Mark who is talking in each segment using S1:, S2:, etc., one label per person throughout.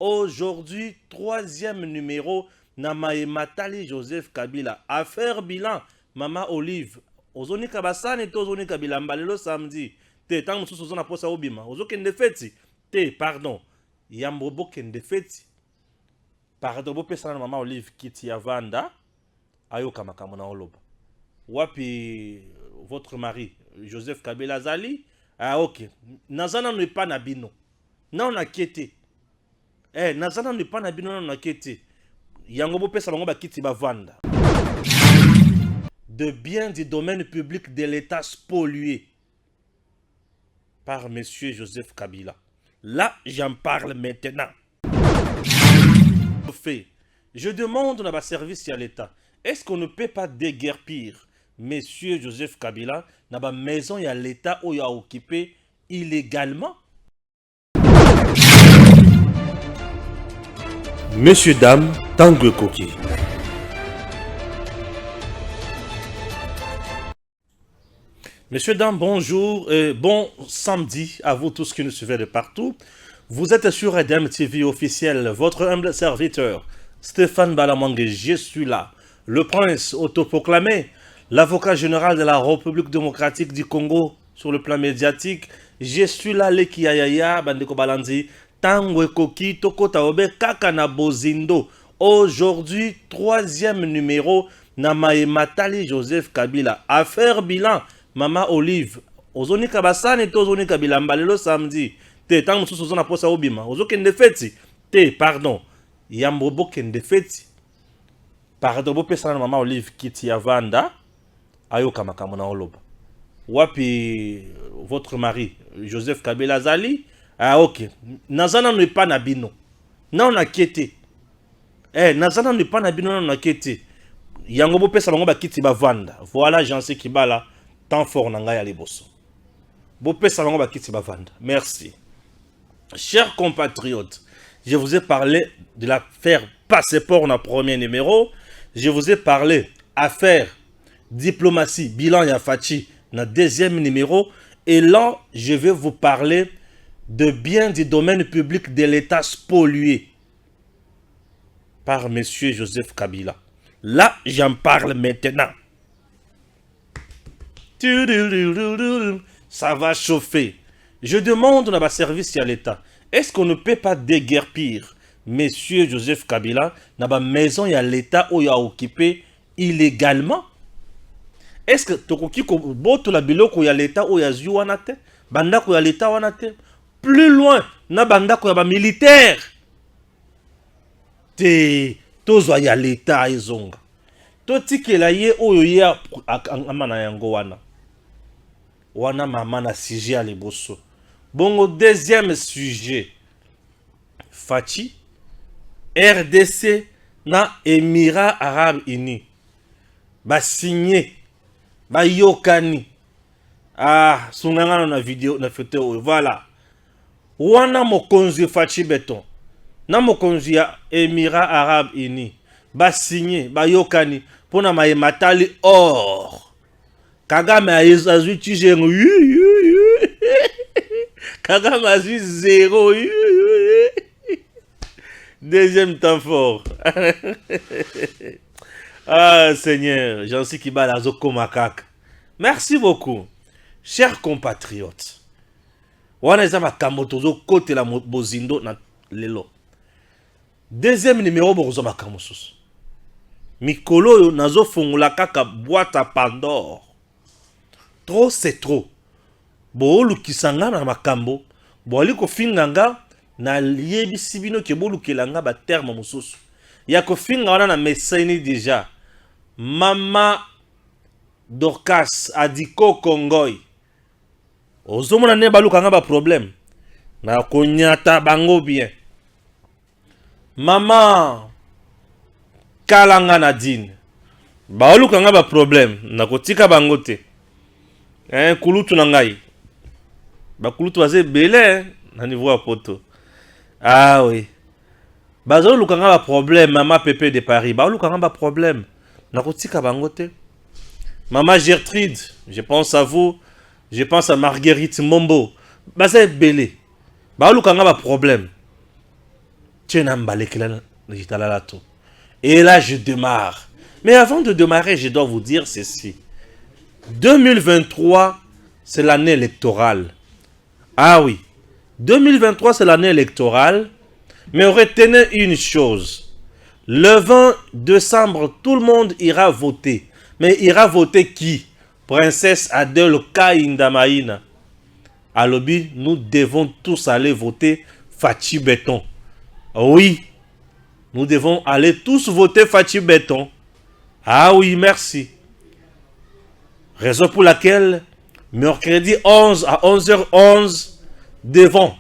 S1: Aujourd'hui, troisième numéro, Namae Matali Joseph Kabila. Affaire bilan, Mama Olive. Ozoni Kabasane, Tozoni Kabila, Mbalelo samedi. Te, tant que nous avons posa obima. Ozo kende feti. Te, pardon. Yambobo kende feti. Pardon, bo pesa na Mama Olive kiti ya vanda. Ayo kamakamona oloba. Wapi votre mari, Joseph Kabila Zali. Ah, ok. Nazana n'est pas nabino. Non, on a quitté. Eh, nazana n'est pas nabino na kete. Yango bo pesa bango ba kiti ba vanda. De biens du domaine public de l'État spoliés par monsieur Joseph Kabila. Là, j'en parle maintenant. Je demande dans ma service à l'État, est-ce qu'on ne peut pas déguerpir monsieur Joseph Kabila dans ma maison à l'État où il a occupé illégalement? Messieurs, dames, Tangue Koki. Messieurs, dames, bonjour et bon samedi à vous tous qui nous suivez de partout. Vous êtes sur Edem TV officiel, votre humble serviteur, Stéphane Balamangue, je suis là. Le prince autoproclamé, l'avocat général de la République démocratique du Congo sur le plan médiatique, je suis là, Lekiyaya, Bandeko Balandi, Tangue Koki, Toko Taobe, Kakana Bozindo. Aujourd'hui, troisième numéro, Namae Matali Joseph Kabila. Affaire bilan, Mama Olive. Ozoni Kabasane, Tozoni Kabila, Mbalelo samedi. Te, tant que nous avons posa obima. Ozo kende feti. Te, pardon. Yambobo kende feti. Pardon, bo pesa na Mama Olive kiti ya vanda. Ayo kamakamona oloba. Wapi votre mari, Joseph Kabila Zali. Ah, ok. Nazana n'est pas nabino. Non, on a quitté. Eh, Nazana n'est pas nabino, on a quitté. Yango bo pesa bango ba kiti ba vanda. Voilà, j'en sais qui bala. Tant fort nanga ya liboso. Bo pesa bango ba kiti ba vanda. Merci. Chers compatriotes, je vous ai parlé de l'affaire passeport dans le premier numéro. Je vous ai parlé affaire diplomatie, bilan Yafachi dans le deuxième numéro. Et là, je vais vous parler de biens du domaine public de l'État spoliés par monsieur Joseph Kabila. Là, j'en parle maintenant. Ça va chauffer. Je demande dans ma service à l'État, est-ce qu'on ne peut pas déguerpir monsieur Joseph Kabila dans ma maison à l'État où il a occupé illégalement? Est-ce que tokoki ko boto la biloko ya l'État où il a zuanate, banda ko ya l'État wanate, plus loin na banda ko ya ba militaire? Te tozo ya l'État ezonga. Totikela ye oyo ya amana yango wana. Wana mama na sujet à liboso. Bon, deuxième sujet. Fachi, RDC na Émirats Arabes Unis. Ba signé. Ba yokani. Ah, sunanga na vidéo na photo. Voilà. Wana mokonzi Fachi Beton. Na mokonzi ya Émirats Arabes Unis. Ba signé. Ba yokani. Pona ma matali or. Kagame a eu Tijengo. Kagame a eu 0. Deuxième temps fort. Ah Seigneur, j'en sais qui bat la zoko makak. Merci beaucoup, chers compatriotes. Wana eza makambo tozo kote la bozindo na lelo. Deuxième numéro bozo makambo sus. Mikolo yo nazo fungula kaka boîte à Pandore. Trop c'est trop. Boolu kisanga na makambo. Boali ko finganga na liebisi bino ke boolu kelanga ba terme mususu. Ya ko finga wana na meseni déjà. Mama Dorcas Adiko Kongoy. Ozomona ne balu kanga ba problème. Na konyata bango bien. Mama Kalanga Nadine. Baolu kanga ba problème. Na kotika bango te. Kulutu na ngai. Ba kulutu baze belé na niveau à poto. Ah oui. Bazo lukanga ba problème mama Pepe de Paris. Ba lukanga ba problème. Na kotika bango te. Maman Gertrude, je pense à vous. Je pense à Marguerite Mombo. Baze belé. Ba lukanga ba problème. Et là, je démarre. Mais avant de démarrer, je dois vous dire ceci. 2023, c'est l'année électorale. Ah oui, 2023, c'est l'année électorale. Mais retenez une chose. Le 20 décembre, tout le monde ira voter. Mais ira voter qui? Princesse Adel Kaindamaina. À Lobby, nous devons tous aller voter Fachi Béton. Oui, nous devons aller tous voter Fachi Béton. Ah oui, merci. Raison pour laquelle, mercredi 11 à 11h11, devant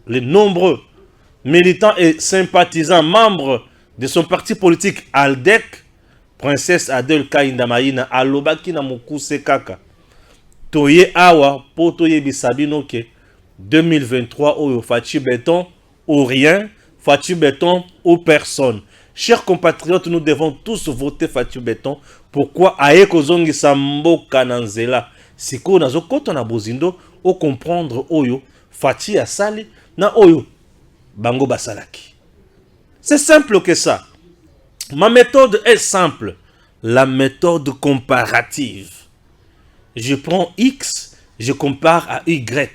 S1: les nombreux militants et sympathisants membres de son parti politique ALDEC, Princesse Adel Kaindamaina alobaki na mokuse kaka. Toye awa po toye bisabino ke 2023 oyo Fachi Béton ou rien, Fachi Béton ou personne. Chers compatriotes, nous devons tous voter Fachi Béton. Pourquoi aye kozongi samboka nanzela? Siko nazo koto na bozindo o comprendre oyo Fachi asali na oyo bango basalaki. C'est simple que ça. Ma méthode est simple. La méthode comparative. Je prends X, je compare à Y.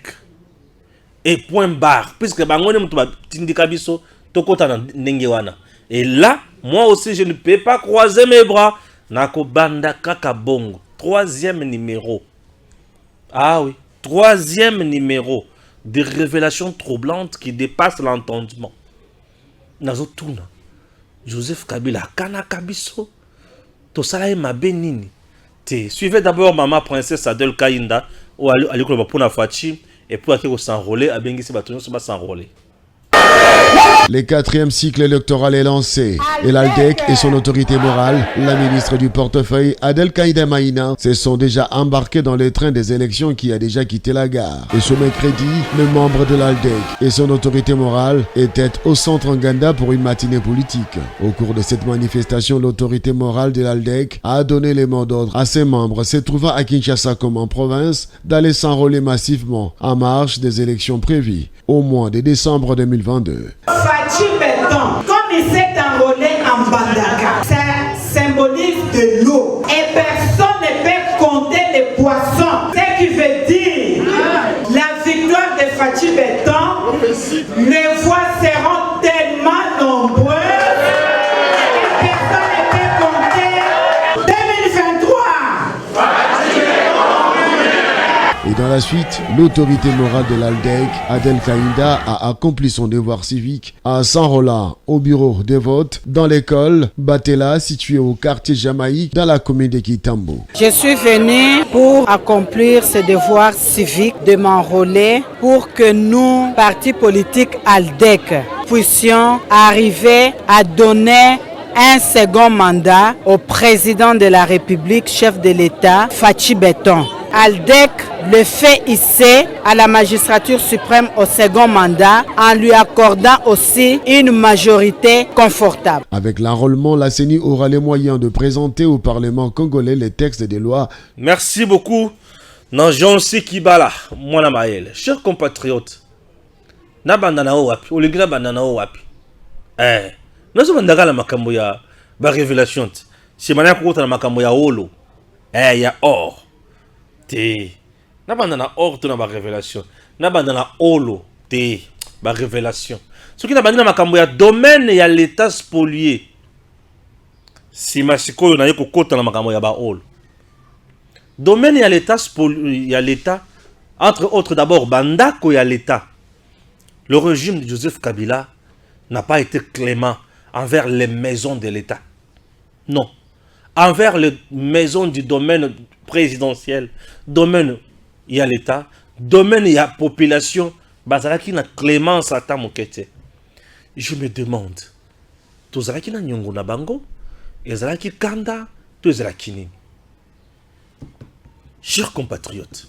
S1: Et point barre. Puisque bango ne mutuba tindika biso tokota na ndenge wana. Et là, moi aussi, je ne peux pas croiser mes bras. Nako banda kaka bongo. Troisième numéro. Ah oui. Troisième numéro. Des révélations troublantes qui dépassent l'entendement. Nazo tuna. Joseph Kabila kana kabiso. Tosala ma benini. Te suivez d'abord maman princesse Adel Kainda ou ali ko pour na Fachi et pour qu'il s'enrôler a bengi se batonyo se ba s'enrôler.
S2: Le 4e cycle électoral est lancé et l'ALDEC et son autorité morale, la ministre du portefeuille Adel Kaindamaina, se sont déjà embarqués dans le train des élections qui a déjà quitté la gare. Et ce mercredi, le membre de l'ALDEC et son autorité morale étaient au centre Nganda pour une matinée politique. Au cours de cette manifestation, l'autorité morale de l'ALDEC a donné les mots d'ordre à ses membres se trouvant à Kinshasa comme en province d'aller s'enrôler massivement en marge des élections prévues au mois de décembre 2022.
S3: Fachi Béton, comme il s'est enrôlé en Bandaka, ça symbolise de l'eau. Et personne ne peut compter les poissons. Ce qui veut dire la victoire de Fachi Béton, les voix seront tellement nombreuses que personne ne peut compter 2023.
S2: Et dans la suite, l'autorité morale de l'ALDEC, Adel Kainda, a accompli son devoir civique en s'enrôlant au bureau des votes dans l'école Batela située au quartier Jamaïque dans la commune de Kitambo.
S4: Je suis venu pour accomplir ce devoir civique de m'enrôler pour que nous, partis politiques ALDEC, puissions arriver à donner un second mandat au président de la République, chef de l'État, Fachi Béton. ALDEC le fait hisser à la magistrature suprême au second mandat en lui accordant aussi une majorité confortable.
S2: Avec l'enrôlement, la CENI aura les moyens de présenter au Parlement congolais les textes des lois.
S1: Merci beaucoup. Nanjonsi Kibala, Mwana Maël. Chers compatriotes, Nabandana Owapi, Oligna Bandana Owapi. Nazo bandaka la makambo ya ba révélation. Si mana ko na makambo ya olo. Ya or. Te. Na bandana or to na ba révélation. Na bandana olo te ba révélation. Ce qui na bandana makambo ya domaine ya l'état spolié. Si masiko na yeko kota na makambo ya ba olo. Domaine ya l'état spolié ya l'état entre autres d'abord bandako ya l'état. Le régime de Joseph Kabila n'a pas été clément envers les maisons de l'État. Non. Envers les maisons du domaine présidentiel, domaine, il y a l'État, domaine, il y a population, bazalaki na clémence à ta mokete. Je me demande, tozalaki na nyongo na bango, ezalaki kanda, tozalaki nini. Chers compatriotes,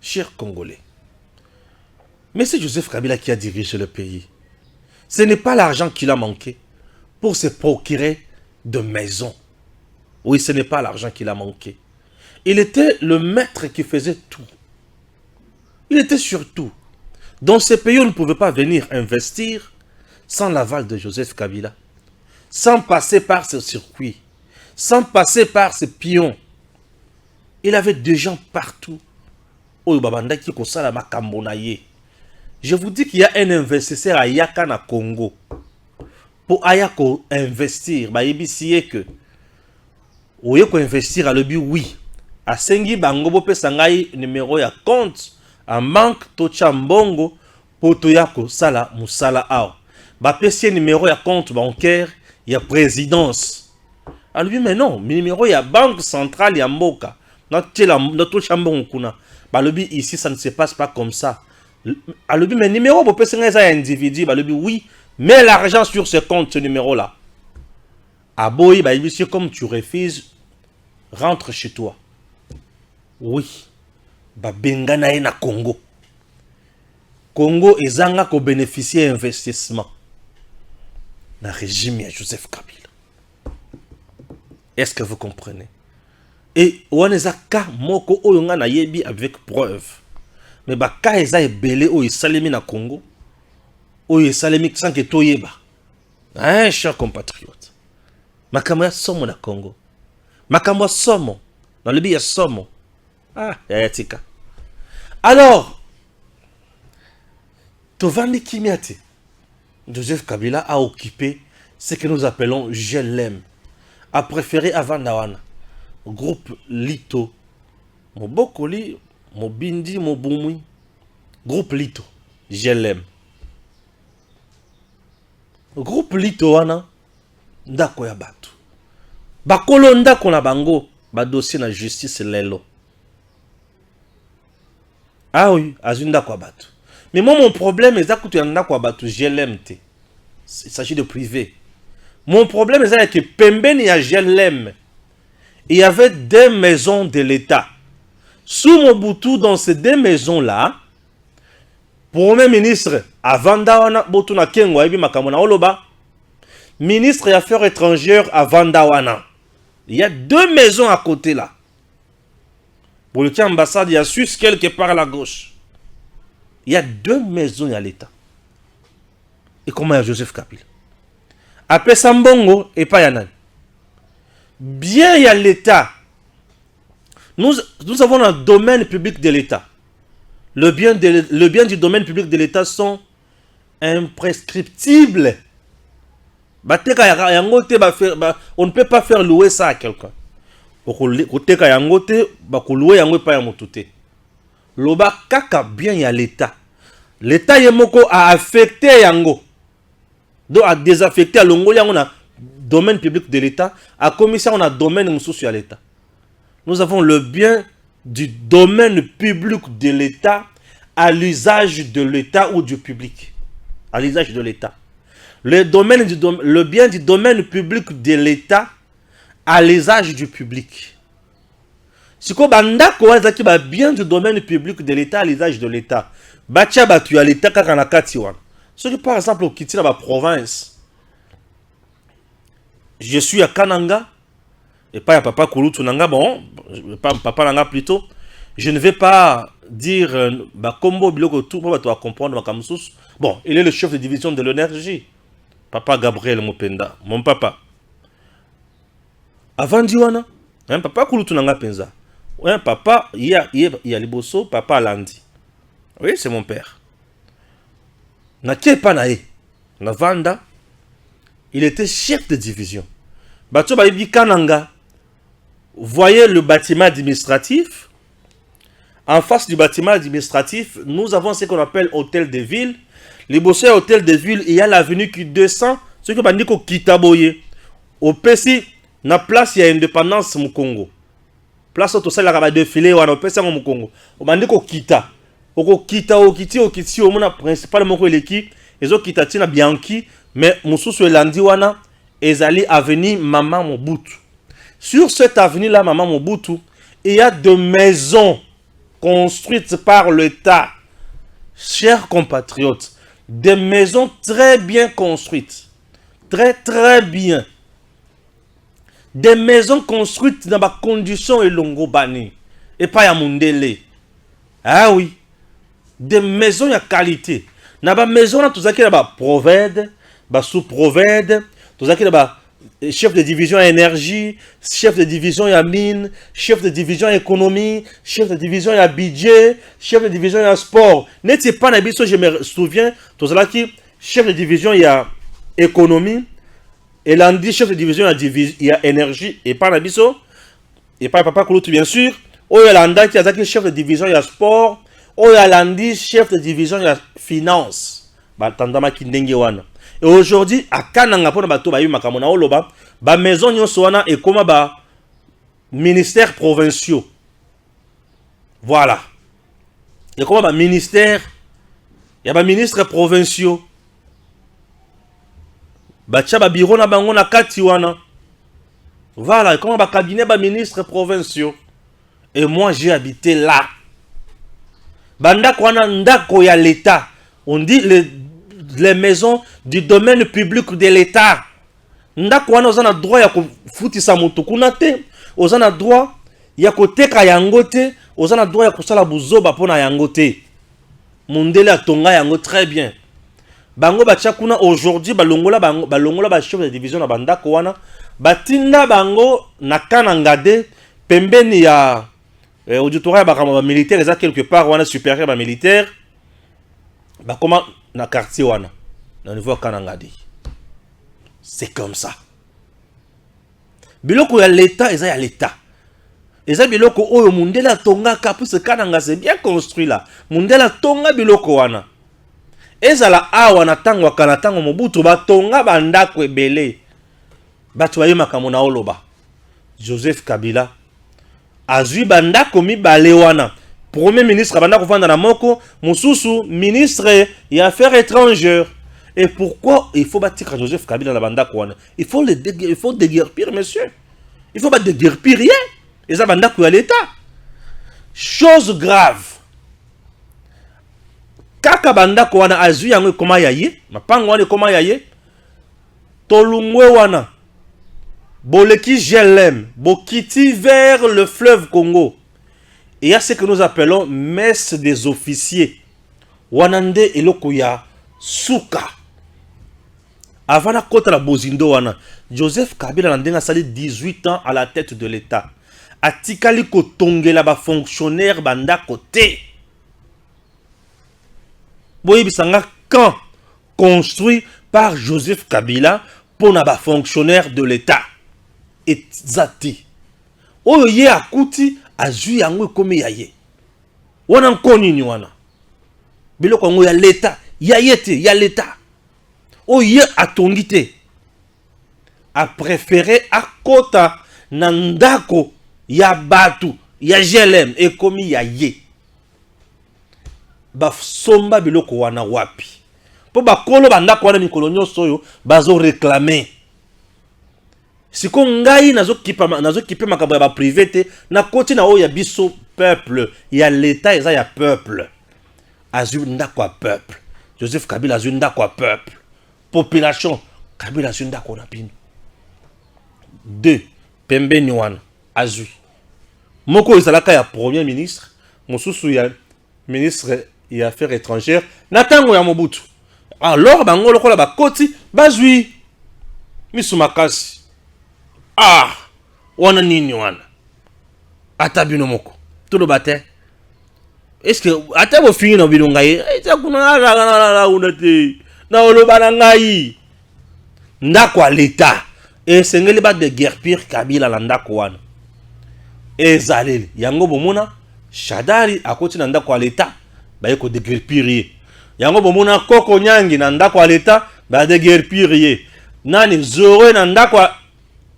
S1: chers Congolais, mais c'est Joseph Kabila qui a dirigé le pays. Ce n'est pas l'argent qu'il a manqué pour se procurer de maisons. Oui, ce n'est pas l'argent qu'il a manqué. Il était le maître qui faisait tout. Il était sur tout. Dans ce pays, on ne pouvait pas venir investir sans l'aval de Joseph Kabila, sans passer par ce circuit, sans passer par ce pion. Il avait des gens partout. Je vous dis qu'il y a un investisseur à Yakana Congo. Pour Ayako investir, que Oyeko investir à l'objet, oui. A Sengi Bangobo Pesangai numéro ya compte en banque Tocha Mbongo pour Toyako Sala Musala Ao. Bapesi numéro ya compte bancaire, il y a présidence. À lui, mais non, numéro ya banque centrale ya Mboka. Notre chambon kuna. Balobi ici ça ne se passe pas comme ça. Balobi mais numéro pour personne individu balobi oui, mets l'argent sur ce compte ce numéro là. Aboyi balobi c'est comme tu refuses, rentre chez toi. Oui. Ba bengana na Congo. Congo ezanga ko bénéficier investissement na régime ya Joseph Kabila. Est-ce que vous comprenez? Et waneza ka moko oyonga na yebi avec preuve. Mais ba ka eza ebele o isalemi na Congo. O isalemi sans que toyeba. Hein, chers compatriotes. Makambo ya somo na Congo. Makambo ya somo. Dans le bi ya somo. Ah, yatika. Alors, Tovandi Kimiate, Joseph Kabila a occupé ce que nous appelons GLM, a préféré avant Nawana. Groupe Lito, Mobokoli, Mobindi, Mobumui, groupe Lito, GLM. Groupe Lito wana, ndako ya batu. Bakolo ndako na bango, ba dossier na justice lelo. Ah oui, azunda kwa batu. Mais moi mon problème est que tu en kwa batu GLM te. Il s'agit de privé. Mon problème est que pembeni ya GLM. Il y avait deux maisons de l'État. Sous Mobutu, dans ces deux maisons-là, Premier ministre, avant Dawana, Botuna Kengwa, Ebi Makamona Oloba, ministre des Affaires étrangères, avant Dawana. Il y a deux maisons à côté là. Pour le ambassade, il y a Suisse quelque part à la gauche. Il y a deux maisons à l'État. Et comment il y a Joseph Kabila? Après Sambongo et Payanan. Bien il y a l'État. Nous avons un domaine public de l'État. Le bien du domaine public de l'État sont imprescriptibles. On ne peut pas faire louer ça à quelqu'un. Loba kaka bien il y a l'État. L'État yemoko a affecté yango. Donc a désaffecté à longo yango na domaine public de l'État, à commissaire on a domaine social à l'État. Nous avons le bien du domaine public de l'État à l'usage de l'État ou du public. À l'usage de l'État. Le bien du domaine public de l'État à l'usage du public. Si ko banda ko azaki ba bien du domaine public de l'État à l'usage de l'État. Bacha batu à l'État kaka na kati wana. Ce qui par exemple au kiti na ba province. Je suis à Kananga, et pas à Papa Kouloutou Nanga, bon, Papa Nanga plutôt. Je ne vais pas dire, Combo Biloko tout, pour toi comprendre, bon, il est le chef de division de l'énergie. Papa Gabriel Mopenda, mon papa. Avant Diwana, Papa Kouloutou Nanga Penza. Papa, il y a Liboso, Papa Landi. Oui, c'est mon père. Naké Panae, Navanda. Il était chef de division. Bato Baïbi Kananga. Voyez le bâtiment administratif. En face du bâtiment administratif, nous avons ce qu'on appelle hôtel de ville. Les bosseurs hôtel de ville, il y a l'avenue qui descend. Ce que dit qu'on Kitaboye. Au PC, na place, il y a indépendance au Congo. Place où tout ça, il y a défilé au PC au Congo. On dit qu'on Kita. Au Kita, au Kiti, au Mona, principalement l'équipe. Les autres Kita, Tina Bianchi. Mais Moussou Landi wana ezali avenue Maman Mobutu. Sur cette avenue là Maman Mobutu, il y a des maisons construites par l'État. Chers compatriotes, des maisons très bien construites. Très bien. Des maisons construites dans des conditions et longobani et pas ya mundele. Ah oui. Des maisons de qualité. Dans des maisons là tout ça qui est Provède. sous-provède, chef de division à énergie, chef de division à mine, chef de division à économie, chef de division à budget, chef de division à sport. N'est-ce pas, je me souviens, chef de division à économie, et lundi, chef de division à énergie, et pas Nabiso, et pas Papa Kouloutou, bien sûr. Oyalanda qui a chef de division à sport, Oyalandi, chef de division à finance. Tandama Kindenge wana. Et aujourd'hui, à Kananga, pour bateau, makamona oloba, maison nyonsoana et comme ministères provinciaux. Voilà. Et comme ministère, il y a ministres provinciaux. Bacha bureau na bango na kati wana. Voilà, et comme cabinet ministres provinciaux. Et moi j'ai habité là. Banda kwana ndako ya l'État. On dit les maisons du domaine public de l'État. Ndako wana ozana droit ya kufutisa mutu kuna te, ozana droit ya koteka yango te, ozana droit ya kosala buzoba pona yango te. Mundele atonga yango très bien. Bango bacha kuna aujourd'hui balongola ba chef de division na bandako wana, batinda bango na kanangade pembeni ya auditorat ba militaire eza quelque part wana supérieur ba militaire. Bah comment na quartier wana na niveau kanangadi. C'est comme ça. Biloko ya l'état eza ya l'état. Eza biloko oyo mundela tonga kapus kananga c'est bien construit là. Mundela tonga biloko wana. Ezala awa na tango kana tango mobutu ba tonga bandako ebele. Batu baye makamona oloba. Joseph Kabila azui bandako mibale wana. Premier ministre bandako vanda na moko, mususu ministre des affaires étrangères. Et pourquoi il faut bâtir Joseph Kabila na bandako wana? Il faut déguerpir monsieur. Il faut pas déguerpir rien. Et ça bandako ya l'état. Chose grave. Kaka bandako wana azui yango koma yaye, mapango wana koma yaye. Tolungwe wana. Boleki Jelem, bokiti vers le fleuve Congo. Et il y a ce que nous appelons messe des officiers. Wanande elokuya suka. Avant la côte la bozindo wana, Joseph Kabila nandenga sali 18 ans à la tête de l'État. Atikali ko tongela ba fonctionnaire banda côté. Boyi bisanga camp construit par Joseph Kabila pour na ba fonctionnaire de l'État. Et zati. Oyo ye akuti azui yango komi yaye. Wana nkoni ni wana. Biloko ngo ya l'État, yaye te, ya l'État. Oyo ye atongi te. A préféré akota nandako ya batu, ya jelem e komi yaye. Ba somba biloko wana wapi. Po ba kolo bandako wana mikolo nyonso oyo bazo réclamer. Siko ngai nazo kipe makambo ya ba privé te na koti na oya biso peuple ya l'état eza ya peuple azui ndako ya peuple Joseph Kabila azui ndako ya peuple population Kabila azui ndako na bino 2 pembeni wana azui moko ezalaka ya premier ministre mosusu ya ministre ya affaires étrangères na tango ya Mobutu alors bango lokola bakoti bazui misu makasi. Ah, wana nini wana? Ata bino moko. Tout bate. Est-ce que ata bo fini no bino ngai? Eza kuna la unate. Na oloba na ngai. Ndako a l'état. Et sengeli ba de guerre pire Kabila la ndako wana. Ezaleli. Yango bomona Shadari akoti na ndako a l'état. Ba yeko de guerre pire. Yango bomona Koko Nyangi na ndako a l'état. Ba de guerre pire. Nani Zoro na ndako a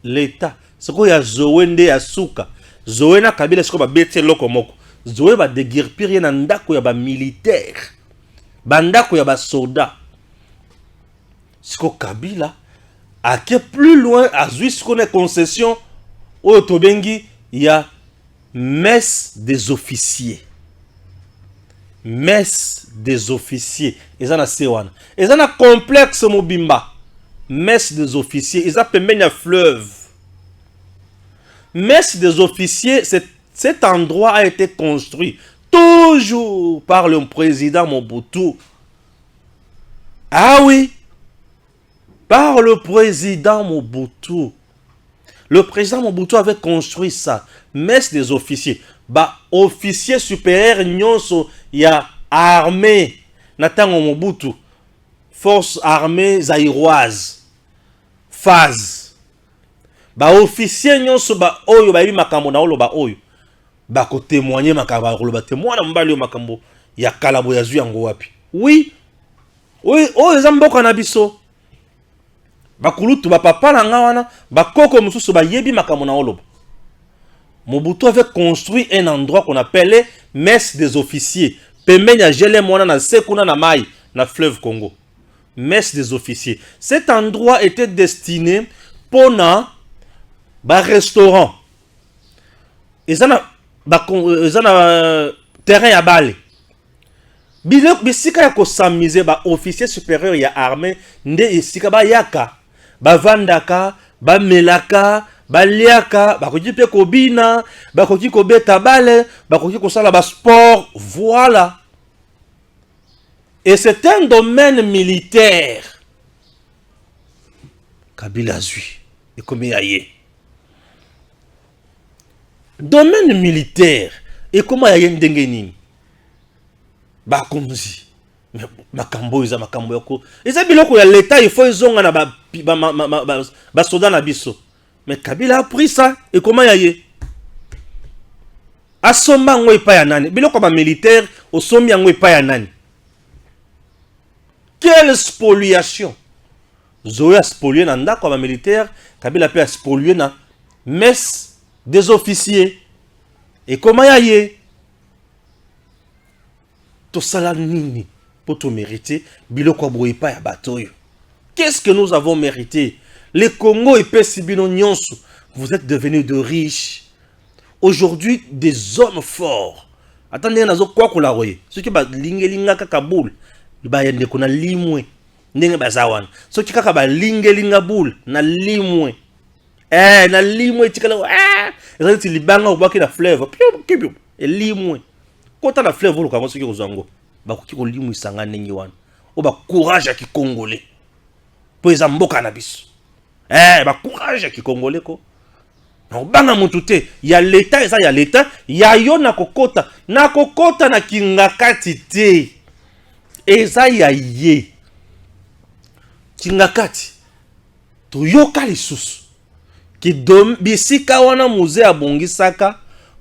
S1: l'État. C'est quoi ya Zoé ya suka. Zoé na Kabila siko ba bete loko moko. Zoé ba déguerpir na ndako ya ba militaire. Bandako ya ba soldat. Siko Kabila a que plus loin a zui siko na concession o tobengi ya messe des officiers. Messe des officiers. Ezana sewana. Ezana complexe mobimba. Messe des officiers, ils appellent un fleuve. Messe des officiers, cet endroit a été construit toujours par le président Mobutu. Ah oui, par le président Mobutu. Le président Mobutu avait construit ça. Messe des officiers. Bah, officier supérieur, nyonso, ya armée. Natango Mobutu. Force armée zaïroise. Phase. Bah, officier nyonso, bah, oyo, bah, makambo na olo, bah, oyo. Bah, ko témoigner makambo, bah, témoigner mbali makambo. Ya kalabo ya zuyango wapi. Oui. Oui, oh, les amboka na biso. Bakulutu ba papa na nga wana, bakoko mususu ba yebi makambo na olobo. Mobutu avait construit un endroit qu'on appelait Messe des officiers. Pembeni ya jele mwana na sekuna na mai na fleuve Congo. Messe des officiers. Cet endroit était destiné pour na ba restaurant. Ezana terrain ya bale. Bisika ya kosamize ba officier supérieur ya armée nde isika ba yaka ba vandaka ba melaka ba liaka ba koki pe kobina ba koki kobeta bale ba koki kosala ba sport, voilà. Et c'est un domaine militaire. Kabila zui et comme yaye. Domaine militaire et comment yaye ndenge nini? Bakonzi makambo iza makambo yako eza biloko ya l'état il faut izonga na ba soda na biso, mais Kabila a pris ça et comment yaye asomba ngo epa ya nani biloko ba militaire osombi ngo epa ya nani? Quelle spoliation! Zoya spolié na ndako ba militaire, Kabila pe spolié na messe des officiers et comment yaye to sala nini pour te mériter biloko boye pa ya batoyo. Qu'est-ce que nous avons mérité? Les Congo et Pessibino Nyonso, vous êtes devenus de riches. Aujourd'hui, des hommes forts. Attendez, nazo quoi qu'on la roye. Ce qui ba lingelinga kakaboul, ba yende ko na limwe. Ndenge bazawan. Ce qui kaka ba lingelinga boul na limwe. Na limwe tikala et ça libanga ou ba ki na fleuve. Piu et limwe. Quand on a fleuve vous comment ce qui ozango ba ko limu isanga ndenge wana. O ba courage ya ki congolais. Po ezamboka na biso. Ba courage ya ki congolais ko. Na banga mutute ya l'état eza ya l'état ya yo na kokota na kingakati te. Eza ya ye. Kingakati. To yoka lisusu. Ki dom bisika wana musée abongisaka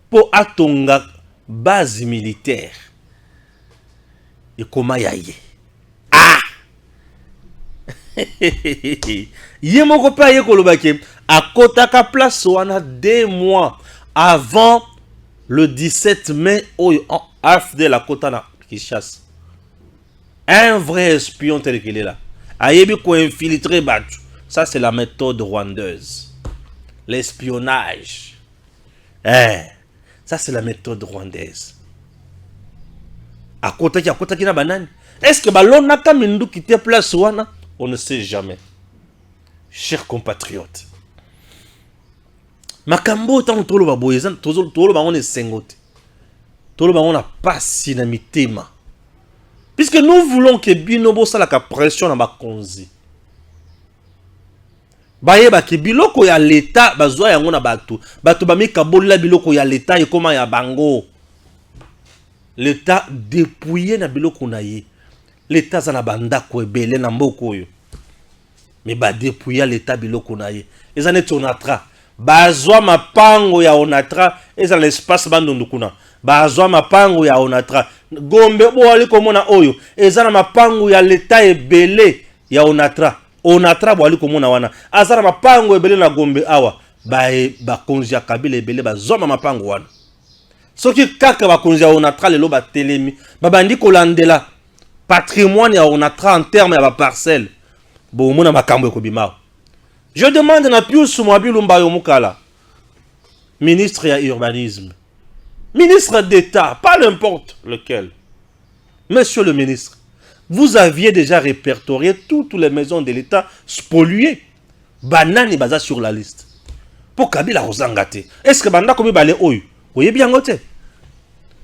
S1: po atonga base militaire. Et comment yaye? Yé moko pa yé kolobake à kotaka place wana 2 mois avant le 17 mai au AFD la kotana qui chasse. Un vrai espion tel qu'il est là. Ayebi ko infiltrer batu. Ça c'est la méthode rwandaise. L'espionnage. Ça c'est la méthode rwandaise. À côté na banane. Est-ce que balona kamindu qui te place wana? On ne sait jamais. Chers compatriotes. Makambo tant tolo ba boyezan, tolo ba on est sengote. Tolo ba on a pas sinamitema. Puisque nous voulons que binobo sala ka pression na bakonzi. Bayeba ke biloko ya l'état bazwa yango na batu. Batu ba mikabola biloko ya l'état et comment ya bango. L'état dépouillé na biloko na ye. L'état za na banda ko ebele na mboko yo. Mais ba dépouiller l'état biloko na ye. Eza net onatra. Bazwa mapango ya onatra eza l'espace bandundu kuna. Bazwa mapango ya onatra. Gombe bo ali komona oyo. Eza na mapango ya l'état ebele ya onatra. Onatra bo ali komona wana. Azara mapango ebele na Gombe awa. Ba konzi ya Kabila ebele bazwa mapango wana. Soki kaka ba konzi ya onatra lelo ba telemi. Babandi kolandela patrimoine ya onatra en termes ya ba parcelle. Bon, mon amakambo ekobimao. Je demande na Pius Mwabilu Mbayo Mukala, ministre ya urbanisme, ministre d'État, pas n'importe lequel. Monsieur le ministre, vous aviez déjà répertorié toutes les maisons de l'État spoliées. Banani baza sur la liste. Pour Kabila Rosangate. Est-ce que banda komi bale oyo? Oye bien ngote.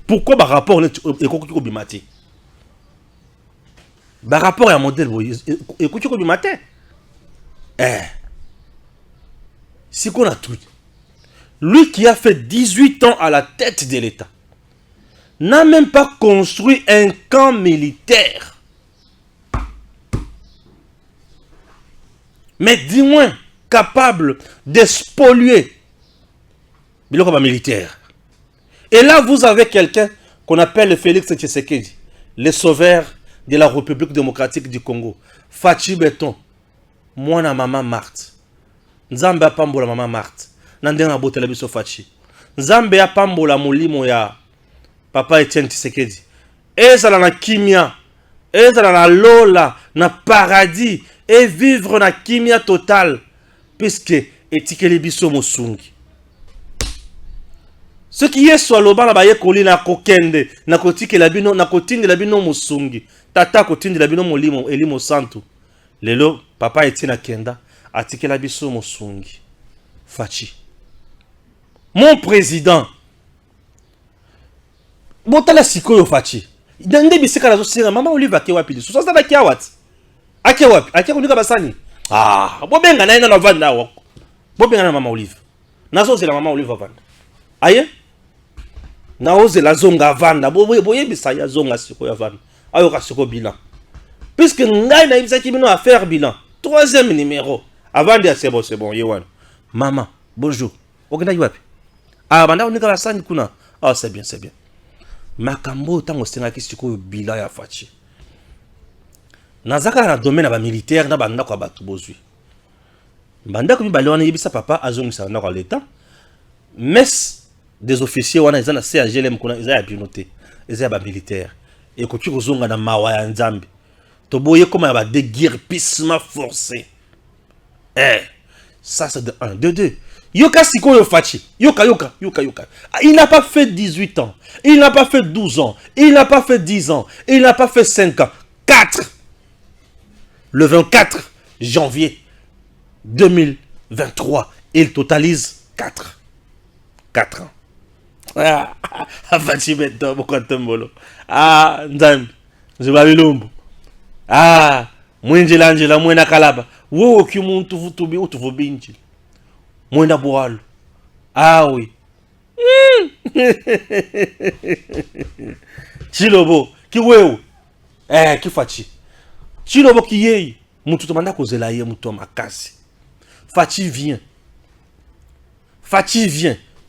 S1: Pourquoi ba rapport ekoki kobimati? Ba rapport ya modèle boye ekoki kobimate. Si qu'on a tout. Lui qui a fait 18 ans à la tête de l'État n'a même pas construit un camp militaire. Mais dis-moi, capable de spolier le militaire. Et là, vous avez quelqu'un qu'on appelle Félix Tshisekedi, le sauveur de la République démocratique du Congo. Fachi Beton, moi na maman Marthe. Nzambe apambola maman Marthe. Nandena botela biso Fachi. Nzambe apambola molimo ya Papa Etienne Tshisekedi. Ezala na kimia, ezala na lola, na paradis, et vivre na kimia totale, puisque etikeli biso mosungi. Ce qui est soit loba na baye koli na kokende, na kotike la bino, na kotinde la bino mosungi. Tata kotinde la bino molimo, elimo santu. Lelo, Papa Etienne Kenda, atike la biso mosungi. Fachi. Mon président. Botala sikoyo Fachi. Dande bisika nazo sira mama Olive ke wapi lisu. Sosa na kia wat. Ake wapi? Ake kunika basani. Ah, bobenga na ina na vanda wako. Bobenga na mama Olive. Nazo zela mama Olive vanda. Aye? Na oze la zonga vanda. Boye bisaya zonga sikoyo vanda. Ayo ka siko bilan. Puisque ngai na ibisa ki bino à faire bilan. Troisième numéro. Avant de c'est bon, yewan. Maman, bonjour. Okenda wapi? Ah, banda unika basani kuna. Ah, c'est bien. Makambo tango senga kisiko bila ya Fachi. Nazaka na domaine ba militaire na banda kwa batu bozui. Banda ko mibale wana yebisa papa azongisa na kwa l'état. Mes des officiers wana ezana CAGLM kuna ezaya binoté. Ezaya ba militaire. Et ko tu kozonga na mawa ya Nzambe. To boye koma ba déguerpissement forcé. Ça c'est de 1, de 2. Yoka Sikoyo Fachi. Yoka. Il n'a pas fait 18 ans. Il n'a pas fait 12 ans. Il n'a pas fait 10 ans. Il n'a pas fait 5 ans. 4. Le 24 janvier 2023. Il totalise 4. 4 ans. Ah, Fachi Beto, Mokotombolo. Ah, Nzambe. Zibalilumbu. Ah, Mwinjilangela, Mwena Kalaba. Wo kimuntu vutubi utuvubinji. Mwenda boalo. Ah oui. Chilobo, ki wewe. Ki Fachi. Chilobo ki yei. Mutu tomanda kozela ye mutu makasi. Fachi vient.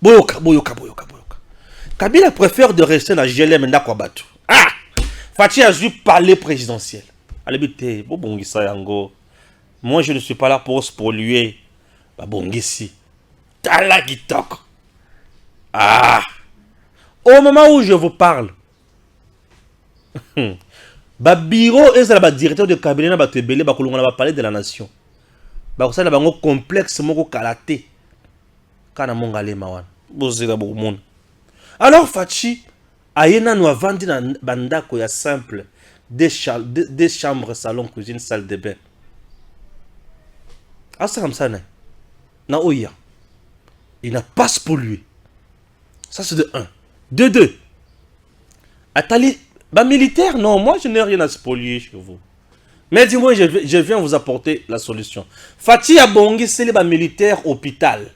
S1: Boyoka. Kabila préfère de rester dans GLM ndakwa batu. Ah! Fachi a joué parler présidentiel. Alebite, bobongisa yango. Moi je ne suis pas là pour spolier. Bongisi. Tala Gitok. Ah. Au moment où je vous parle. Biro est le directeur de cabinet na tebele ba kolonga na palais de la nation. Ba ça na bango complexe moko kalaté. Kana mongale mawan. Bozela bo monde. Alors Fachi ayena no vandi na bandako ya simple des chambres, salon, cuisine, salle de bain. Ah ça comme ça na. Na oya. Il n'a pas pollué. Ça c'est de 1. De 2. Atali, militaire, non, moi je n'ai rien à spolier chez vous. Mais dis-moi, je viens vous apporter la solution. Fachi Abongi, c'est les militaires hôpital.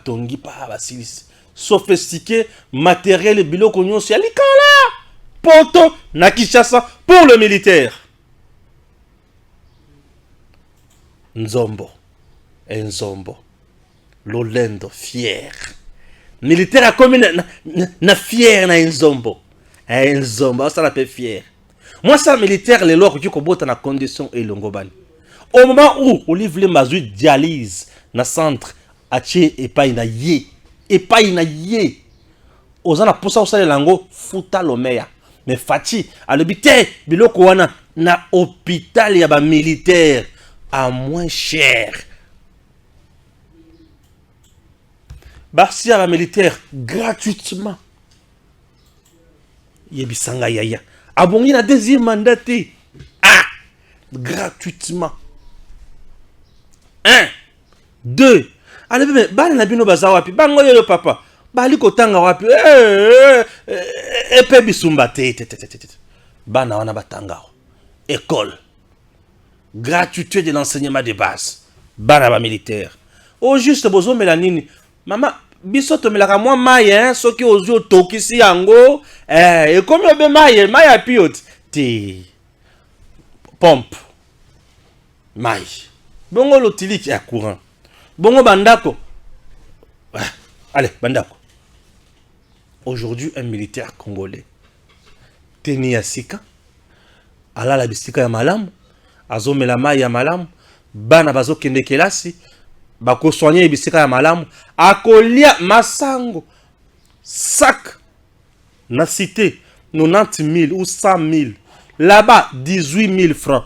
S1: Tongi pa basilis. Sophistiqué, matériel, bilo konyo, c'est alikala. Poto, Nakishasa, pour le militaire. Nzombo. Lolendo, fier. Militaire a comme na fier na Nzombo. Nzombo, ça l'appelle fier. Moi, ça militaire, les lois que tu connais na condition et l'ongobani. Au moment où Olivier Mazou dialyse na centre, ache et pas na ye. Ozana poussa osale lango futa lomeya. Mais Fachi, à l'hôpital, biloko wana na hôpital ya ba militaire à moins cher. Barsi à la militaire gratuitement. Yebisanga yaya. Abongi na deuxième mandaté. Ah! Gratuitement. 1. 2. Allez, mais ban na bino bazawapi. Bango yo papa. Bali kotanga wapi. Epe bisumba te. Bana wana batanga. École. Gratuité de l'enseignement de base. bana ba militaire. Au juste bozo melanini. Mama biso to melaka moi maye soki ozo tokisi yango et comme be maye piot ti pompe maye. Bongo lotiliki ya courant. Bongo bandako. Allez, bandako. Aujourd'hui un militaire congolais teni ya sika ala la bisika ya malamu azomela mai ya malamu bana bazokende kelasi bako soigner bisika ya malamu akolia masango sac na cité 90 000 ou 100 000 là-bas 18 000 francs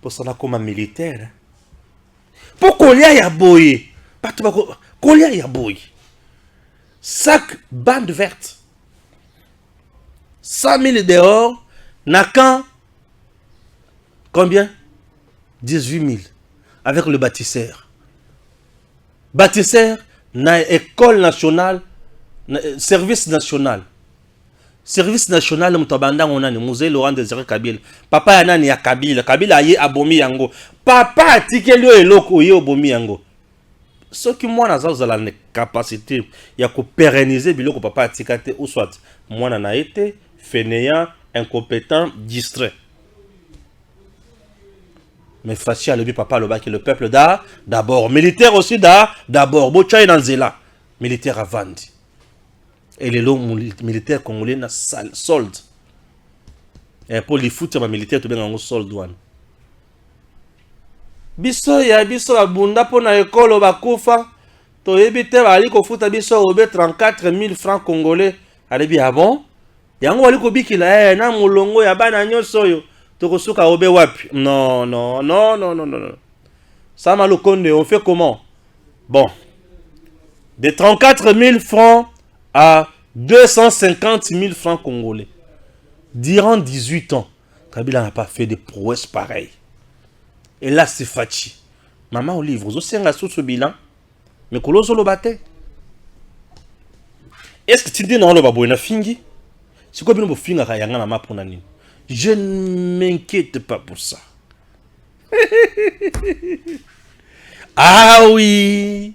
S1: pour ça comme un militaire pour kolia ya boye patu bako kolia ya boye sac bande verte 100 000 dehors, Nakan, combien 18 000 avec le bâtisseur. Bâtisseur, na école nationale, service national. Service national, mutabanda onani, musée Laurent Désiré Kabila. Papa yanani ya Kabila, Kabila aye abomi yango. Papa atikeli eloko ye abomi yango. Ce qui moi n'a pas la capacité, il y a que pérenniser biloko papa atikate ou soit moi n'a été fainéant, incompétent, distrait. Mais Fachi a levé papa le bac et le peuple d'abord. Militaire aussi d'abord. Bochaï dans Zela. Militaire à Vandi. Et les longs militaires congolais na solde. Et pour les foutre, militaire, tout bien en solde. Biso ya biso abunda po na ekolo bakufa. To yebite bali ko futa biso obe 34 000 francs congolais. Alebi ah bon? Yango wali ko bikila na mulongo ya bana nyonso yo tokosuka obe wapi. Non. Ça m'a le conde, on fait comment? Bon. De 34 000 francs à 250 000 francs congolais. Durant 18 ans, Kabila n'a pas fait de prouesses pareilles. Et là c'est Fachi. Maman au livre, vous avez sous ce bilan. Mais kolozo lo bate. Est-ce que tu dis non le babo na fingi? C'est quoi bien le finga kayanga na ma pona nini? Je ne m'inquiète pas pour ça. Ah oui.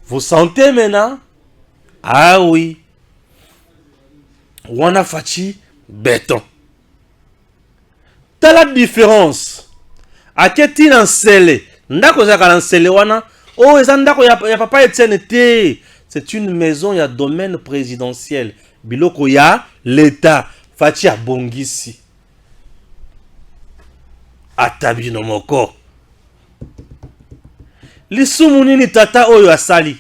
S1: Vous sentez maintenant? Ah oui. Wana Fachi béton. T'as la différence. A keti lancele. Ndako za lancele wana. Oh, ezandako ya papa Etienne te. C'est une maison ya domaine présidentiel. Biloko ya l'État. Fachi a bongisi. Atabi no moko. Lisumu nini tata oyo asali.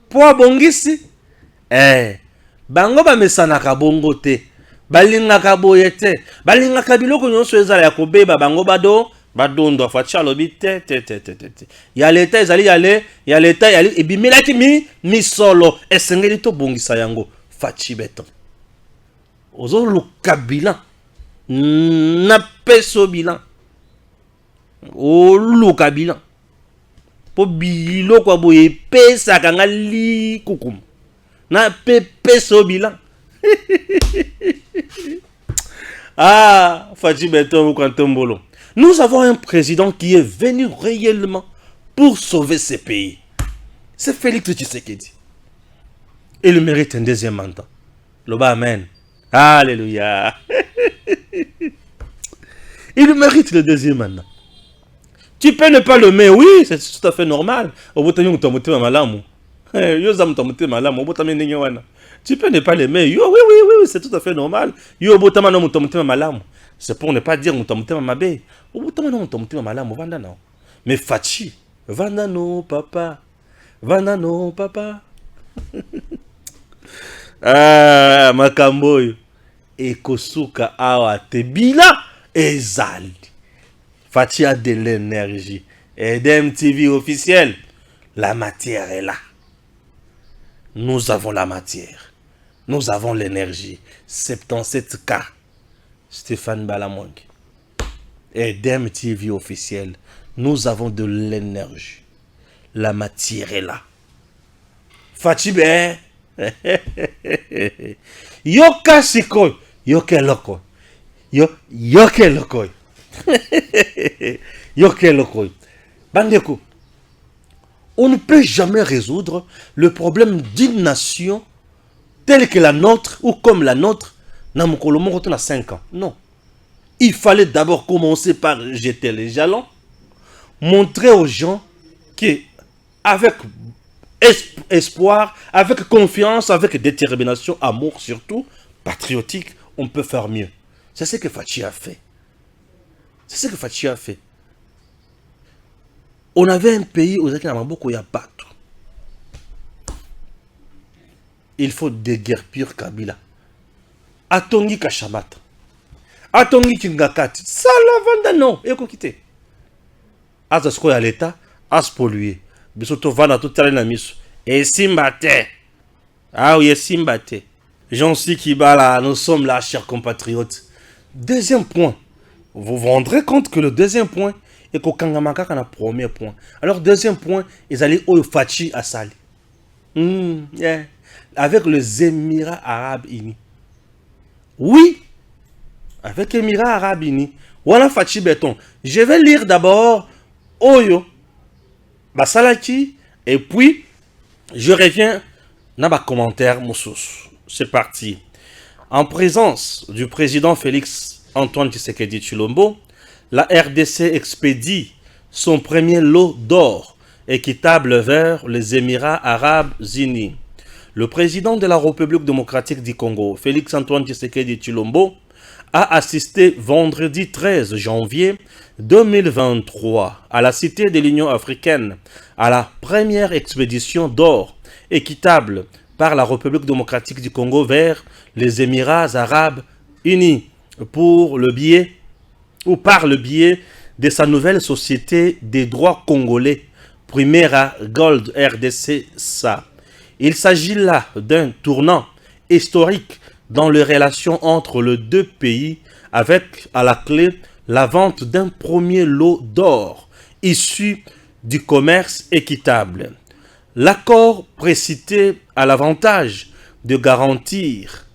S1: Po bongisi. Bango ba mesanaka bongo te. Balingaka boye te. Balingaka biloko nyonso ezala ya kobeba bango badondo Fachi alobi te. Ya l'État ezali ya l'État yali ebimelaki mi solo esengeli to bongisa yango Fachi beton. Ozo luka bilan. Na peso bilan. O luka bilan. Po biloko aboye pesa kanga li kukum. Na peso bilan. Ah, Fachi beton Kantombolo. Nous avons un président qui est venu réellement pour sauver ce pays. C'est Félix Tshisekedi. Il mérite un deuxième mandat. Loba amen. Alléluia. Il mérite le deuxième mandat. Tu peux ne pas le mettre, oui, c'est tout à fait normal. Tu peux ne pas le mettre, oui, c'est tout à fait normal. C'est pour ne pas dire mais Fachi, Vandano, papa. Ah, Makamboyo. Ekosuka awa tebila ezali. Fachi a de l'énergie. Edem TV officiel. La matière est là. Nous avons la matière. Nous avons l'énergie. 77K. Stéphane Balamwang. Edem TV officiel. Nous avons de l'énergie. La matière est là. Fachi be. Yoka siko. Yoke loko. Yoke loko. Yokeloko. Bandeko. On ne peut jamais résoudre le problème d'une nation telle que la nôtre ou comme la nôtre dans mon Colomo à 5 ans. Non. Il fallait d'abord commencer par jeter les jalons, montrer aux gens qu'avec espoir, avec confiance, avec détermination, amour surtout, patriotique, on peut faire mieux. C'est ce que Fachi a fait. C'est ce que Fachi a fait. On avait un pays où il y a beaucoup de battu. Il faut déguerpir Kabila. Atongi Kashamata. Atongi Kingakati. Ça la vanda non. Et qu'on quitte. Azasko à l'État, as pollué. Bisoto vana tout à l'heure et Simbate. Ah oui, Simbate. Jean Sikibala, nous sommes là, chers compatriotes. Deuxième point. Vous vous rendrez compte que le deuxième point est qu'au Kangamaka, qu'on a premier point. Alors, deuxième point, ils allaient au Fachi à Sali. Avec les Émirats Arabes Unis. Oui, avec les Émirats Arabes Unis. Voilà Fachi Béton. Je vais lire d'abord Oyo, Basalaki, et puis je reviens dans ma commentaire, Moussous. C'est parti. En présence du président Félix Antoine Tshisekedi Tshilombo, la RDC expédie son premier lot d'or équitable vers les Émirats Arabes Unis. Le président de la République démocratique du Congo, Félix Antoine Tshisekedi Tshilombo, a assisté vendredi 13 janvier 2023 à la Cité de l'Union africaine à la première expédition d'or équitable par la République démocratique du Congo vers les Émirats Arabes Unis par le biais de sa nouvelle société des droits congolais, Primera Gold RDC SA. Il s'agit là d'un tournant historique dans les relations entre les deux pays avec à la clé la vente d'un premier lot d'or issu du commerce équitable. L'accord précité à l'avantage de garantir,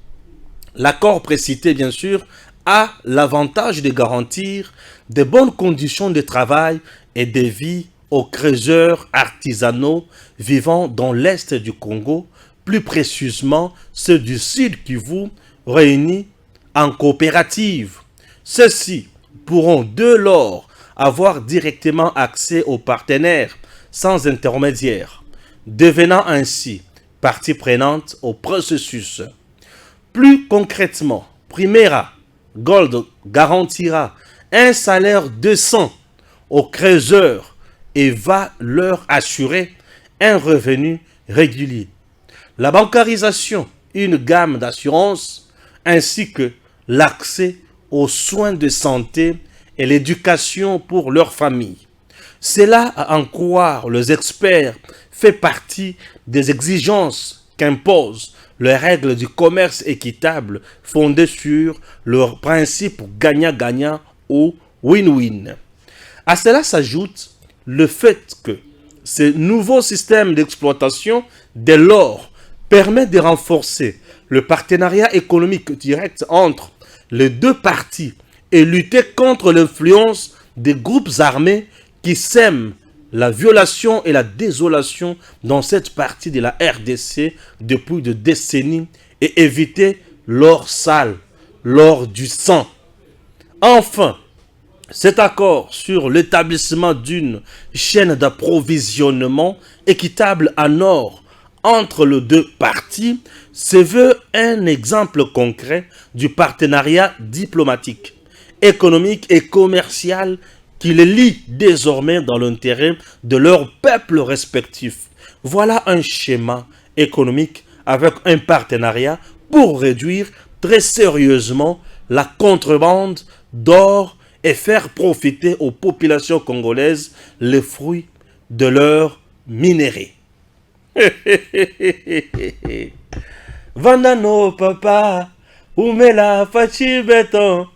S1: bien sûr, a l'avantage de garantir de bonnes conditions de travail et de vie aux creuseurs artisanaux vivant dans l'est du Congo, plus précisément ceux du Sud Kivu réunis en coopérative. Ceux-ci pourront de lors avoir directement accès aux partenaires sans intermédiaire, devenant ainsi partie prenante au processus. Plus concrètement, Primera Gold garantira un salaire décent aux creuseurs et va leur assurer un revenu régulier. La bancarisation, une gamme d'assurances, ainsi que l'accès aux soins de santé et l'éducation pour leur famille. Cela, à en croire les experts, fait partie des exigences qu'imposent les règles du commerce équitable fondées sur leur principe gagnant-gagnant ou win-win. À cela s'ajoute le fait que ce nouveau système d'exploitation de l'or permet de renforcer le partenariat économique direct entre les deux parties et lutter contre l'influence des groupes armés qui sèment la violation et la désolation dans cette partie de la RDC depuis des décennies et éviter l'or sale, l'or du sang. Enfin, cet accord sur l'établissement d'une chaîne d'approvisionnement équitable en or entre les deux parties se veut un exemple concret du partenariat diplomatique, économique et commercial qui les lie désormais dans l'intérêt de leurs peuples respectifs. Voilà un schéma économique avec un partenariat pour réduire très sérieusement la contrebande d'or et faire profiter aux populations congolaises les fruits de leurs minerais. Vandano papa, umela fachi beton.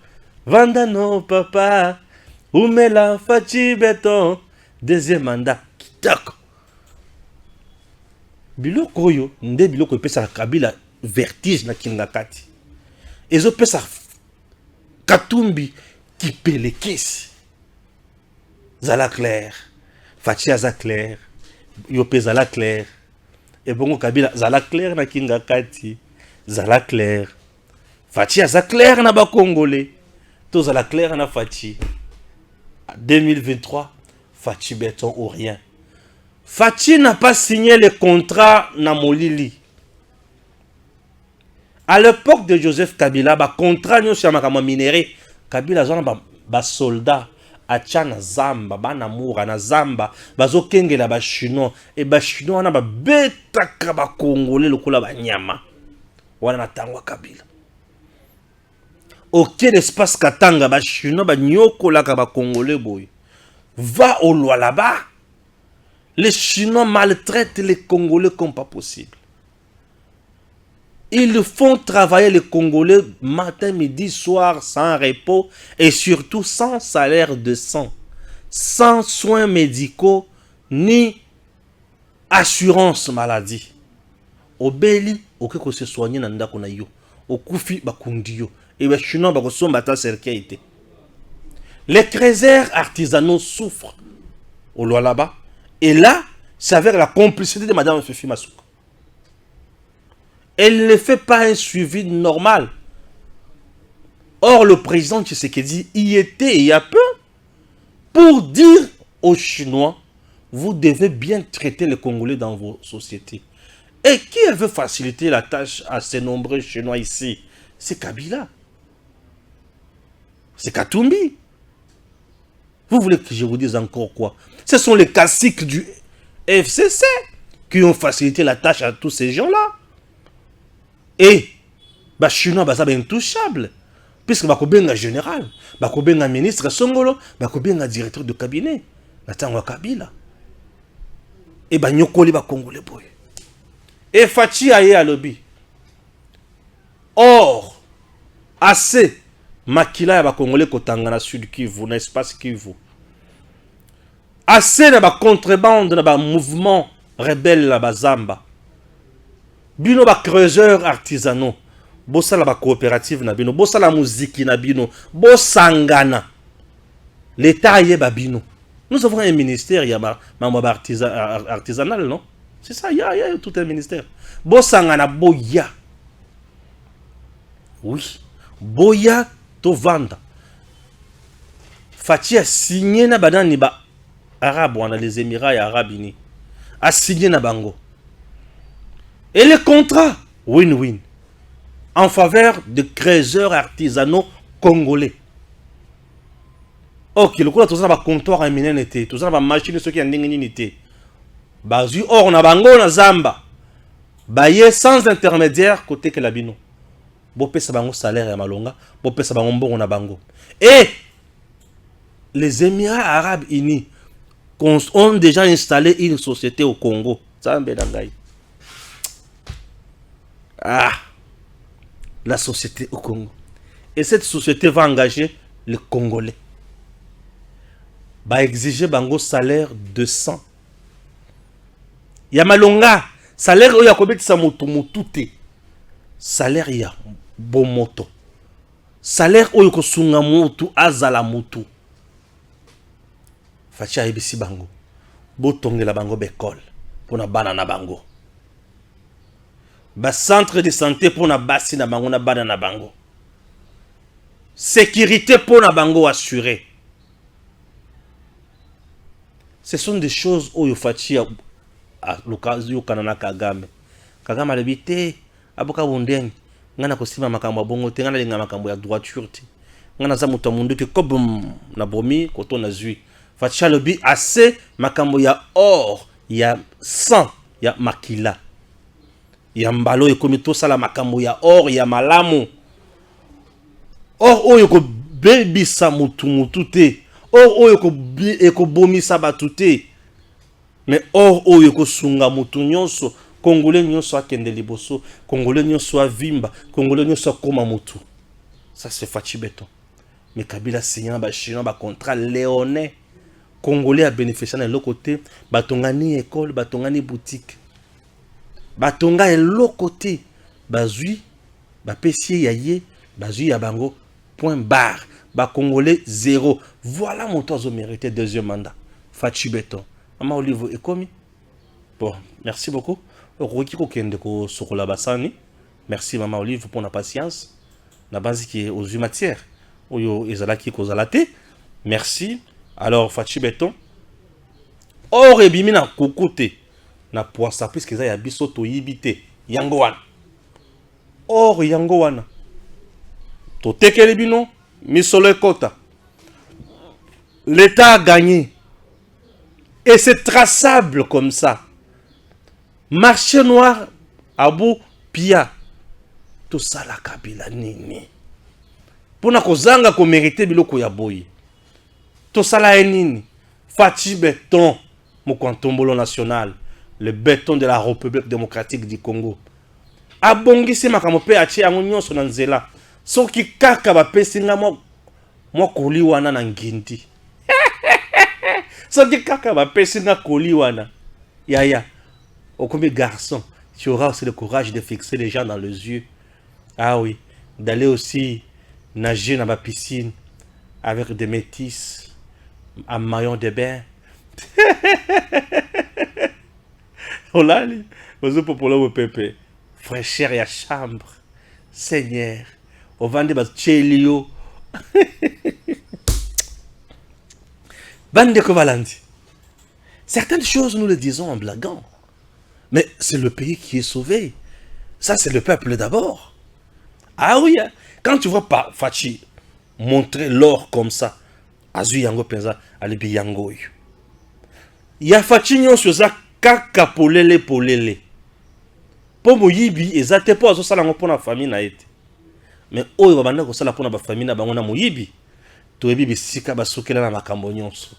S1: Vandano papa, umela fachi beton. Deuxième mandat, kitako. Biloko oyo, nde biloko pesa Kabila vertige na kingakati. Ezo pesa Katumbi kipelekisi zala clair faci aza clair yo mpe zala clair ebongo Kabila zala clair na kinga kati zala clair faci aza clair na bakongole to zala clair na faci 2023 Faci béton ou rien. Faci n'a pas signé le contrat na Molili. À l'époque de Joseph Kabila, ba contrat nyo sur makama minéré, Kabila zona ba soldat acha na zamba, ba namoura na zamba, bazo kengela ba chinois et ba chinois na ba betaka ba congolais lokola ba nyama. Wana na tangwa Kabila. Aucun espace katanga ba chinois ba nyokola ka ba congolais boy. Va au loin là-bas. Les Chinois maltraitent les Congolais comme pas possible. Ils font travailler les Congolais matin, midi, soir, sans repos et surtout sans salaire décent, sans soins médicaux ni assurance maladie. Au Beli, au que se soigner nanda kona yo, au Koufi bakundi yo, et les Chinois bakosom bata serkeite. Les crézers artisanaux souffrent au loin là-bas. Et là, c'est avec la complicité de Mme Fifi Masuka. Elle ne fait pas un suivi normal. Or, le président Tshisekedi y était il y a peu pour dire aux Chinois, vous devez bien traiter les Congolais dans vos sociétés. Et qui veut faciliter la tâche à ces nombreux Chinois ici? C'est Kabila. C'est Katumbi. Vous voulez que je vous dise encore quoi? Ce sont les caciques du FCC qui ont facilité la tâche à tous ces gens-là. Et, les Chinois sont intouchables. Puisque Bakobenga général, Bakobenga ministre Songolo, Bakobenga directeur de cabinet, Natangwa Kabila. Et Banyokoli Bakongole boy. Et Faci aye à lobby. Or, assez. Makila ya Congolais kotanga na sud Kivu, na espace Kivu. Assez na ba contrebande na ba mouvement rebelle la bazamba. Bino ba creuseurs artisanaux. Bossa la ba coopérative na bino, bossa la musique na bino, bossangana. L'État y est babino. Nous avons un ministère, il y a artisanal, non? C'est ça, il y a tout un ministère. Bossangana boya. Oui, boya to vanda. Faci a signé na banani ba arabe dans les Émirats arabes unis. A signé na bango. Et le contrat win-win en faveur de créateurs artisanaux congolais. Ok, le coup là tout ça va comptoir à minenete, tout ça va machine ceux qui en ndinginité. Bazu or na bango na zamba. Baye sans intermédiaire côté que la bino. Bopé sa bango salaire ya malonga, bopé sa bango mbongo na bango. Et les Émirats arabes unis ont déjà installé une société au Congo. Ah, la société au Congo. Et cette société va engager les Congolais. Va exiger bango salaire de 100. Yamalonga, salaire oya kobetisa moto motute. Salaire ya bomoto. Salaire oyo kosunga motu azala motu. Faci ayebisi bango. Botongela bango bekol pona bana na bango. Ba centre de santé pona basi na bango na bana na bango. Sécurité pona bango assurée. Ce sont des choses oyo Faci à l'occasion kanana Kagame. Kagame alebite aboka bondeng ngana kosima makambo bongo te ngana linga makambo ya droiture te. Ngana za muto mundu ke kobum na bomi koto na zui. Faci lobi assez makambo ya or ya sang ya makila. Ya mbalo ekomi to sala makambo ya or ya malamu. Or oyo ko bebisa mutu te. Or oyo ko bomisa batu te. Mais or oyo ko sunga mutu nyonso. Congolais nyonso akende liboso, Congolais nyonso avimba, Congolais nyonso akoma mutu. Ça c'est Faci béton. Mais Kabila signa ba chinois ba contrat léonais. Congolais a bénéficié de l'autre côté, batongani école, batongani boutique. Batonga et l'autre côté, bazui, ba pesier yaye, bazui ya bango, point barre. Bah, Congolais, 0. Voilà mon toit mérité deuxième mandat. Fachi Beton. Maman Olive est commis. Bon, merci beaucoup. Merci Maman Olive pour la patience. La base qui est aux yeux matière. Merci. Alors, Fachi Beton. Or, ebimina kokote. Na poisa puisque ça y a biso to yibite. Yango wana. Or, yango wana. To tekele bino. Misolo kota. L'État a gagné. Et c'est traçable comme ça. Marché noir, Abou Pia. Tout ça la Kabila nini. Pona kozanga ko mérité biloko ya boyi. Tout ça la nini. Fachi Beton, Moukwantombolo national, le béton de la République démocratique du Congo. Abongisi makamope achi angonyo sonanzela. Soki kaka ba pesinga mo koli wana na ngindi. Soki kaka ba pesinga koli wana. Yaya. Au comme garçon, tu auras aussi le courage de fixer les gens dans les yeux. Ah oui, d'aller aussi nager dans ma piscine avec des métis en maillot de bain. Voilà, vous êtes populaire au pépé. Fraîcheur et chambre. Seigneur. Au vendre des chelio. Bande Kovalandi. Certaines choses, nous le disons en blaguant. Mais c'est le pays qui est sauvé. Ça, c'est le peuple d'abord. Ah oui, hein? Quand tu vois pas Fachi montrer l'or comme ça, Azu Yango Penza, Alibi Yango. Il y a Fachi Nyon sur ça, Kaka Polele Polele. Pour Moyibi, et ça t'es pas ça pour la famille na été. Mais oh, il va banda ça pour la famille na bangona Moyibi. Toebi bisika basokela na makambo nyonso.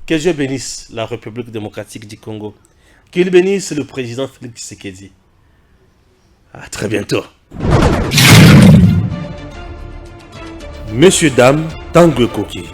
S1: Que Dieu bénisse la République démocratique du Congo. Qu'il bénisse le président Félix Tshisekedi. À très bientôt. Messieurs, dames, Tango Koki.